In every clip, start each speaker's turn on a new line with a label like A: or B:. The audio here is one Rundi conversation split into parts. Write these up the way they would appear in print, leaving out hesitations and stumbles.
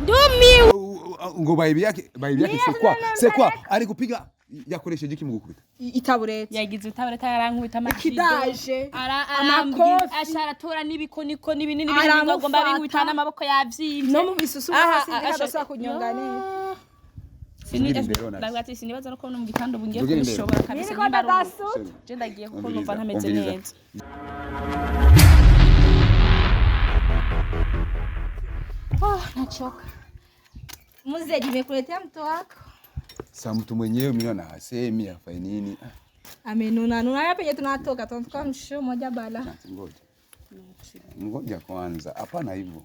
A: Ndumiwe.
B: Ngo bahebiyake c'est quoi? Ari kupiga yakoresheje iki mu gukubita?
C: Itaburete.
A: Yagize itaburete yarankubita amashido.
C: Kidaje.
A: Amakofi. Asharatora n'ibikoniko n'ibinini bigomba binkubita n'amaboko yavyimvye.
C: No mu bisusu hasi ndikadasaba kunyongana.
A: Sinibaza no ko no mu gitando bungiye kubishobora kabisa nimba je ndagiye kuko numva ntameze neza.
C: Nachoka. Mzee nimekuletea mto wako.
B: Sa mtu mwenyewe mimi na hasemi afanye nini?
C: Amenuna hapa penye tunatoka tunatoka msho moja bala.
B: Ngoja kwanza. Hapana hivyo.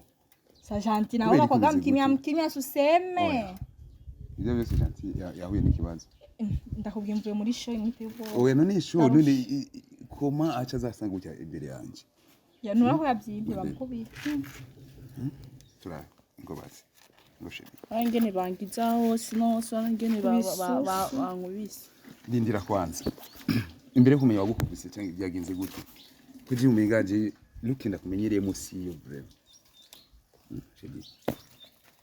C: Sa Janti naona kwa kama mkimya useme.
B: Ibyo byose Janti yahuye n'ikibazo.
C: Ndakubwiye mvuye muri show imutebo.
B: Oya none show none koma acha zasanga ucya imbere yanje.
C: Ya nura ko yabyibye bamukubita.
B: Tura ngobazi. Ngoshebe.
A: Angene bangiza hose no so angene bankubise.
B: Ndindira kwanza. Imbere kumenya wagukubise cyangwa byagenze gute. Kuji umengaje lukinda kumenyereye musiyo breve. Shebi.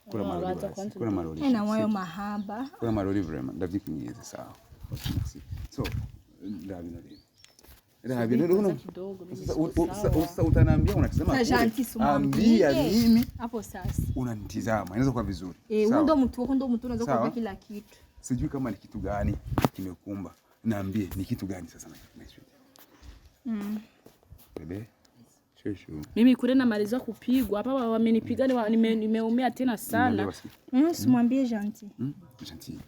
B: Kuna maroli.
C: Ena moyo mahaba.
B: Kuna maroli vraiment ndavikunyeze sawa. So ndabina leo. Sasa utaniambia unasema ambia mimi
C: hapo sasa
B: unanitizama inaweza kuwa vizuri
C: ndo mtu unaweza kuambia kila kitu
B: sijui kama ni kitu gani kimekumba naambie ni kitu gani sasa bebe shosho
A: mimi kule namaliza kupigwa hapa wamenipiga nimeumia tena sana
C: simwambie Janti
B: Janti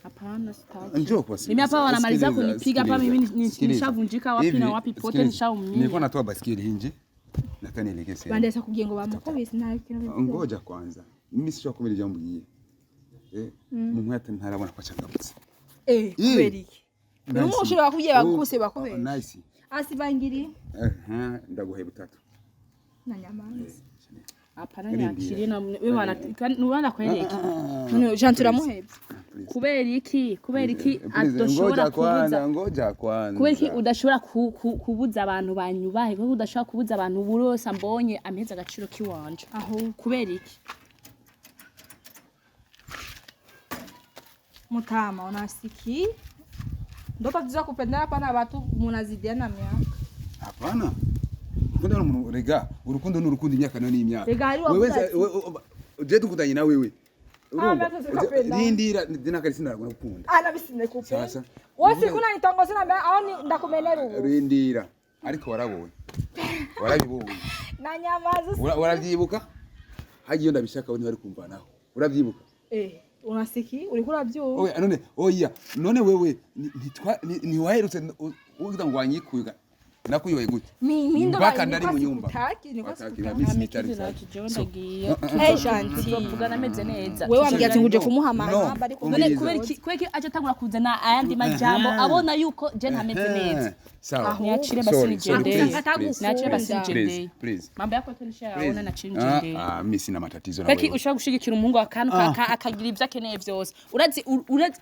A: hapana sitaki.
B: Njoo kwa sisi.
A: Mimi hapa wanamaliza kunipiga hapa mimi nishavunjika wapi na wapi pote nishaumia.
B: Nilikuwa natoa basikeli nje. Nataka nielekeze.
C: Bandesa kugengo bamukobise nayo kintu.
B: Ngoja kwanza. Mimi sio kumenya jambo hili. Mumwete ntarabona kwa changamutse.
C: Kuberiki. Numushobora kugiye bagukuse bakubera.
B: Nice.
C: Asibangiri.
B: Ndaguheba 3.
C: Na nyamanzi.
A: Hapana nyakiri na wewe kwereka.
C: Janti ramuhebye.
A: Kubera iki adoshobora kubuza
B: ngoja kwanza
A: kubera iki udashobora kubuza abantu banyubahe kuko udashobora kubuza abantu burose ambonye ameza agaciro kiwanje
C: aho
A: kubera iki
C: Mutama unasiki ndoto tuza kupendana hapana watu munazidiana miaka
B: hapana ukunda umuntu rega urukundo n'urukundo imyaka none imyaka
C: wewe
B: je tukutanye na wewe Rindira ndinakarisi ndaragona gukunda.
C: Bisine kupe. Sasa. Wose kuna nitongoze na aho ndakumenera ubu.
B: Rindira. Ariko warabonye. Warabibonye.
C: Na nyamazi.
B: Waravyibuka? Hagiye ndabishaka wone bari kumva naho. Uravyibuka?
C: Unasiki uri kuravyuka.
B: Oya none oya none wewe ni waherutse ugira ngo wanyikuga. Nakuyoye gute?
C: Mimi ndo
B: baka ndari mu nyumba.
A: Janti tuvugana ameze neza.
C: Wewe wambwiye ati nguje kumuhamara
A: ariko none kubera aje tangura kuzana ayandi majambo abona yuko je ntameze neza.
B: Sawa.
A: Niachire basi nijende. Niachire basi nijende. Mambo yako tunishaona na chinjende.
B: Mimi sina matatizo na wewe.
A: Kweki ushaka gushigikira umuhungu akantu akagira ivyo akeneye vyose.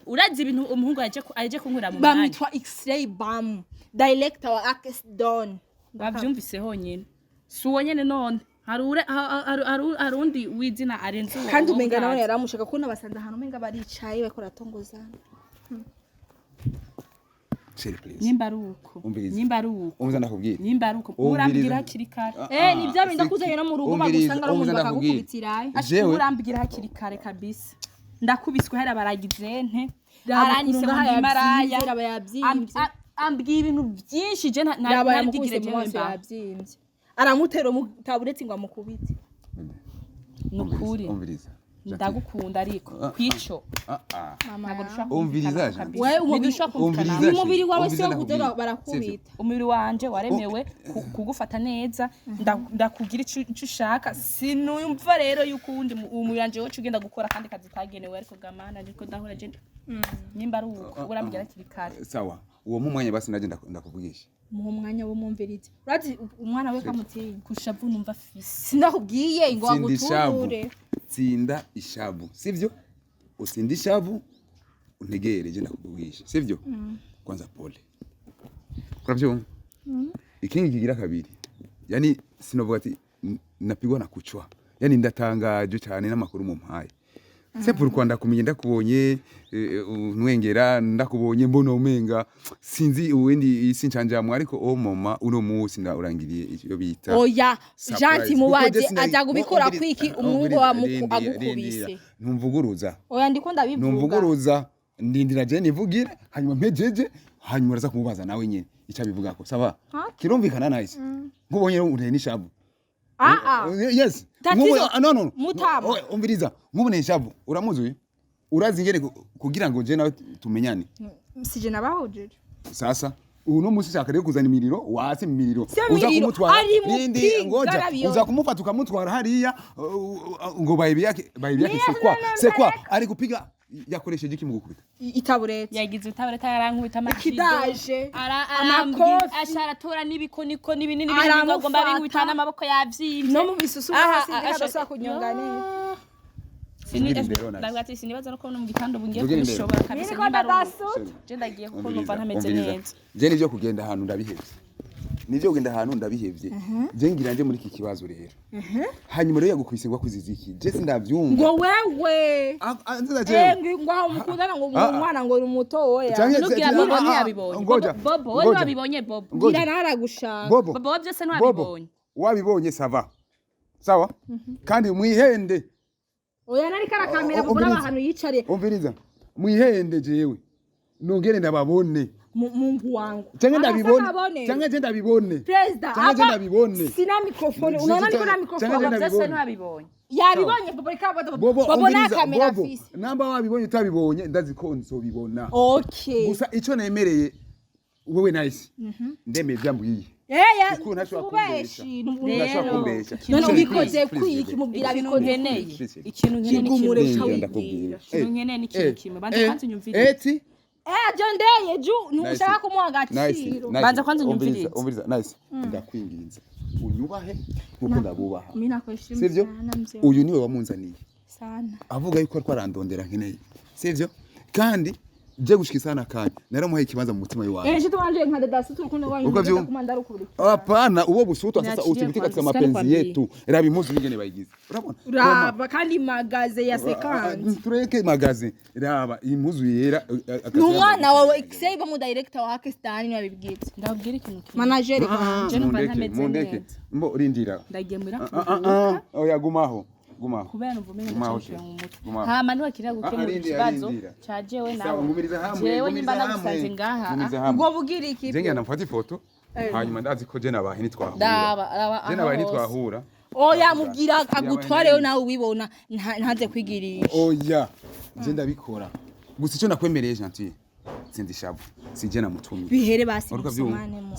A: Urazi ibintu umuhungu aje kunkurira mu mwanya.
C: Bamitwa X-ray bam. Director wa Akes Don.
A: Bavyumvise honyene. Suwo nyene none. Harundi wizina arenze uwo.
C: Kandi umenga nawe yaramushaka kuna basanda hano umenga baricaye bako ratongozana.
A: Nimba ruko.
B: Umza ndakubwira.
A: Nimba ruko. Urambwira hakiri kare. Ni bya binda kuzanye no mu rugo bagusanga no mu bakagukubitira. Urambwira hakiri kare kabisa. Ndakubiswe hari baragize nte. Aranyise mu maraya. Ambwiye ibintu byinshi je ntabigire je
C: yabyimbye aramutero mutaburetse ngo amukubite
A: nukuri ndagukunda ariko kwico
B: umviriza
C: wewe umubiri wawe sio gutera barakubita
A: umubiri wanje waremewe kugufata neza ndakugira icyo ushaka sinumva rero yuko undi umubiri wanje wocu ugenda gukora kandi kazi tagenewe ariko gamana ariko ndahora je nimba ari uko urambwira kiri kare
B: sawa uwo mu mwanya basi naje ndakuvugisha
C: mu mwanya wo mumvirize urati umwana we kamutiye
A: kushavu numva fisi
C: sindakubwiye ngo aguture
B: tsinda ishavu sivyo usindi ishavu untegere je ndakuvugisha sivyo kwanza pole kuravyo ikingi kigira kabiri yani sinovuga ati napigwa na kuchwa yani ndatangaje cyane n'amakuru mu mpaye c'est pourquoi ndakumenye ndakubonye nwengera ndakubonye mbona umenga sinzi uwendi isi nchanjamwe ariko mama uno munsi ndurangiriye icyo bita
C: oya janti mubaje aja gubikora kwiki umwungu wa muku agukubise
B: ntumvuguruza
C: oya ndiko ndabivuga
B: ntumvuguruza ndindira je nivugira hanyuma mpejeje hanyuma uraza kumubaza nawe nyene icabivuga ko saba kirumvikana nice nkubonye uri nishabu yes no
C: mutama
B: umviriza nkubone nishabu uramuzuye urazi ngene kugira ngo je nawe tumenyane
C: sije nabahojeje
B: sasa uno musi shaka rero kuzana imiriro wase imiriro uza kumutwara nindi ngoja uza kumufata ukamutwara hariya ngo bahebiyake c'est quoi ari kupiga yakoresheje iki mu gukubita
C: itaburete
A: yagize itaburete yarankubita
C: amakidaje
A: amakofi asharatora nibiko n'ibinini bingagomba binkubita n'amaboko yavyimye
C: no mu bisusu hasi ndashaka kunyongane
A: sinibaza no kubona mu gitanda bungiye kubishobora kabisa nimba je ndagiye kuko numva ntameze neza
B: je nivyo kugenda ahantu ndabihevye nivyo kugenda ahantu ndabihevye je ngira nje muri iki kibazo rero hanyuma rero yagukwisingwa kwiziziki je sindavyumva
C: ngo wewe ngo mukundana ngo umwana ngo uri muto oya
A: nugira bobo ntiyabibonye bobo wewe wabibonye bobo
C: ngira naragushaka
B: bobo
A: byose ntiwabibonye
B: wabibonye sawa kandi mwihende
C: oya nari karakamera kubura abantu yicare
B: umviriza mwihende jewe nongere ndababone
C: Mungu wangu
B: cyangwa ndabibone
C: president
B: cyangwa ndabibone
C: sina mikrofone unaona niko na mikrofone
A: byose ntiwabibonye
C: yabibonye bobo na kamera fisi
B: namba wabibonye utabibonye ndazi ko nzobibona
C: okay
B: gusa ico nemereye wewe nice ndemeye byambwiye
C: kubeshi
A: none
C: ubikoze kwiki mubwira
A: bikongeneye ikintu nkeneye ni ikintu kimwe banza kwanza nyumvire
C: John Day nushaka kumuha agaciro
A: banza kwanza nyumvire
B: umviriza nice ndakwinginze unyubahe nkuko ndabubaha
C: mimi nakwishimye
B: sivyo uyu niwe wamunzaniye
C: sana
B: avuga yuko ariko arandondera nkeneye sivyo kandi je gushika sana kandi naramuhaye ikibanza mu mutima wawe
C: je tubanje nka dada sutu rukundo wanyu kumanda rukuri
B: hapana uwo busutu sasa utibiti katika mapenzi yetu rabi muzi bingene bayigize urabona
C: raba kandi magaze ya sekanti
B: tureke magaze raba imuzu yera
C: numwana wawe save mu director wa Pakistan ni wabibwitse
A: ndabwira ikintu
C: manager
A: je numva ntameze neza
B: mbo urindira
A: ndagiye muri akuru
B: oya gumaho
A: kubera numvumenye n'icyo mu mutwe hama ntiwakira gukemura ikibazo cajewe nawe jewe nimba nagusanze ngaha
C: ubwo bugira iki
B: je ngana mfata ifoto hanyuma ndazi ko je nabahe nitwahura je nabahe nitwahura
C: oya mubwira agutwareyo nawe ubibona ntaze kwigirisha
B: oya je ndabikora gusa ico nakwemereye gentil sindishavu sije namutumye
C: bihere basi musomane mo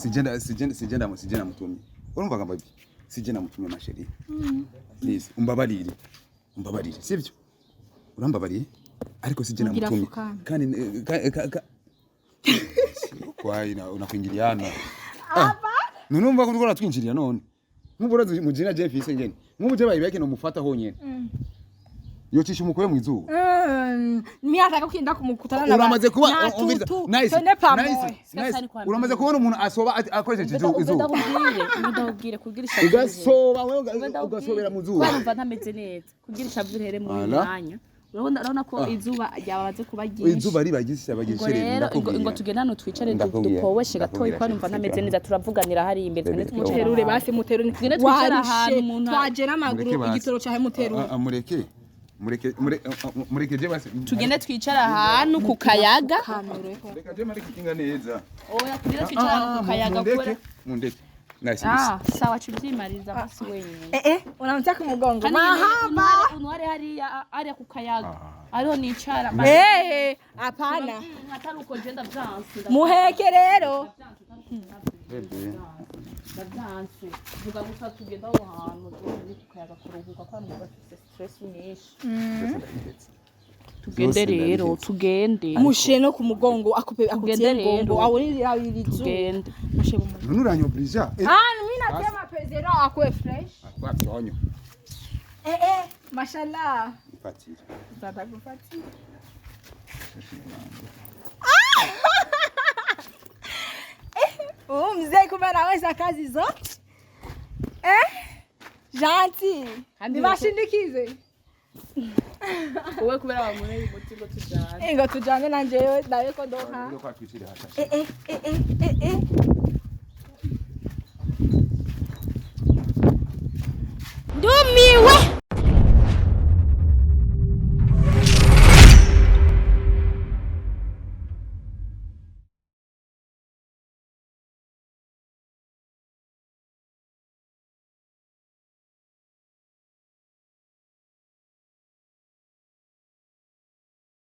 B: sije namutumye urumva ngamba sije namutumye masheri please umbabarire sivyo urambabariye ariko sije namutumye kandi kwaina unakwingiliana nunumva ko ndikora twinjirira none nk'uburazi mujina je fise ngene nk'ubuje bayibeke no mufata honyene yocisha umukoye mu izuba
C: mimi ataka kwinda kumukutana na
B: uramaze kuba nice uramaze kubona umuntu asoba akoresheje izuba
A: ndabwire kugirisha
B: ugasoba wewe ugasobera mu zuba
A: urumva ntameze neza kugirisha byuhere mu mwanya urabona ko izuba ryabaze kuba ryinshi
B: izuba ribagisha bagisherera
A: ngo tugendane twicare dupoweshe gatoyi kwa numva ntameze neza turavuganira hari imbere twene
C: tumuterure basi muterure
A: twene twicara ahantu umuntu
C: twaje n'amaguru igitoro cyahe muterure
B: mureke je basi
A: tugende twicara ahantu ku kayaga
B: reka je mari kikinga neza
A: oya tugende twicara ahantu ku kayaga kure
B: mundeke nice
A: sawa chubyimariza basi wenyine
C: unamtaka umugongo mahaba
A: unware hari ku kayaga ariho nicara
C: hapana
A: atari uko genda byanse
C: muheke rero
A: byanse vuga gusa tugenda aho hantu turi ku kayaga kuruhuka kwa numva afite stress nyinshi tugende rero tugende
C: mushe no ku mugongo akutiye ngo awuri yabirizu
A: tugende
C: mushe mu
B: nuranyo brija
C: mimi natema pezero akwe fresh
B: akwatonyo
C: mashallah
B: fatira
C: tata kufatira mzee kumbe anaweza kazi zote Gentil. Nibashindikize.
A: Wowe kubera wamune imuti ngo tujane.
C: Ngo tujane nanje nawe ko doha.
B: Ndio kwa twitire hata.